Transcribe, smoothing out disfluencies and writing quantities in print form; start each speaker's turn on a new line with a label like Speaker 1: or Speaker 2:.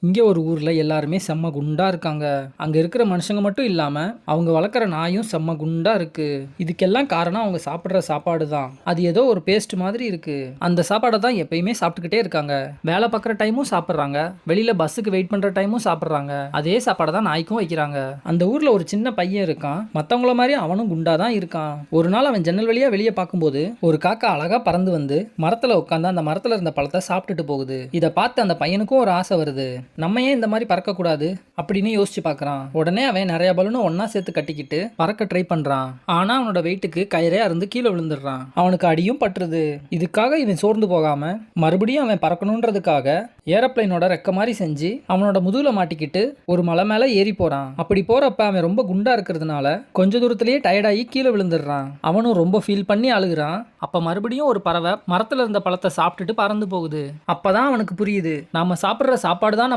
Speaker 1: இங்கே ஒரு ஊரில் எல்லாருமே செம்ம குண்டா இருக்காங்க. அங்கே இருக்கிற மனுஷங்க மட்டும் இல்லாமல் அவங்க வளர்க்குற நாயும் செம்ம குண்டா இருக்கு. இதுக்கெல்லாம் காரணம் அவங்க சாப்பிட்ற சாப்பாடு தான். அது ஏதோ ஒரு பேஸ்ட் மாதிரி இருக்கு. அந்த சாப்பாடை தான் எப்பயுமே சாப்பிட்டுக்கிட்டே இருக்காங்க. வேலை பார்க்குற டைமும் சாப்பிட்றாங்க, வெளியில் பஸ்ஸுக்கு வெயிட் பண்ணுற டைமும் சாப்பிட்றாங்க. அதே சாப்பாடை தான் நாய்க்கும் வைக்கிறாங்க. அந்த ஊரில் ஒரு சின்ன பையன் இருக்கான். மற்றவங்கள மாதிரி அவனும் குண்டா தான் இருக்கான். ஒரு நாள் அவன் ஜன்னல் வழியாக வெளியே பார்க்கும்போது ஒரு காக்கா அழகா பறந்து வந்து மரத்தில் உட்காந்து அந்த மரத்தில் இருந்த பழத்தை சாப்பிட்டுட்டு போகுது. இதை பார்த்து அந்த பையனுக்கும் ஒரு ஆசை வருது. நம்ம ஏன் இந்த மாதிரி பறக்கக்கூடாது அப்படின்னு யோசிச்சு பார்க்குறான். உடனே அவன் நிறைய பலூனை ஒன்னா சேர்த்து கட்டிக்கிட்டு பறக்க ட்ரை பண்ணுறான். ஆனால் அவனோட வெயிட்டுக்கு கயிறே அருந்து கீழே விழுந்துடுறான். அவனுக்கு அடியும் பட்டுருது. இதுக்காக இவன் சோர்ந்து போகாம மறுபடியும் அவன் பறக்கணுன்றதுக்காக ஏரோப்ளைனோட ரெக்க மாதிரி செஞ்சு அவனோட முதுகுல மாட்டிக்கிட்டு ஒரு மலை மேலே ஏறி போறான். அப்படி போறப்ப அவன் ரொம்ப குண்டா இருக்கிறதுனால கொஞ்ச தூரத்திலேயே டயர்டாகி கீழே விழுந்துடுறான். அவனும் ரொம்ப ஃபீல் பண்ணி அழுகுறான். அப்ப மறுபடியும் ஒரு பறவை மரத்துல இருந்த பழத்தை சாப்பிட்டுட்டு பறந்து போகுது. அப்பதான் அவனுக்கு புரியுது, நாம சாப்பிட்ற சாப்பாடு தான்